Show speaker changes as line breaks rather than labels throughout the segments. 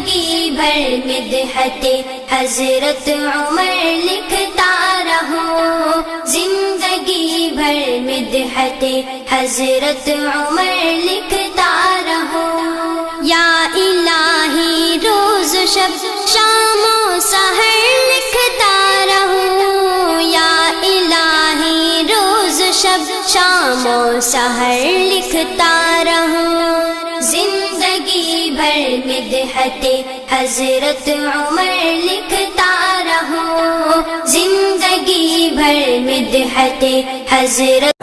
जिंदगी भर मिदहते हजरत उमर लिखता रहूं, जिंदगी भर मिदहते हजरत उमर लिखता रहूं। या इलाही रोज शब शामो सहर लिखता रहूं, या इलाही रोज शब शामो सहर लिखता रहूं। जिंदगी भर मिदहते हजरत उमर लिखता रहूं, जिंदगी भर मिदहते हजरत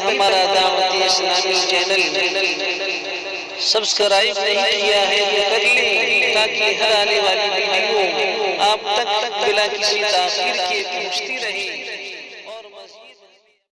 हमारा दावत इस्लामी चैनल सब्सक्राइब नहीं किया है तो कर लें, ताकि हर आने वाली वीडियो आप तक बिना किसी ताखीर के पहुंचती रहे।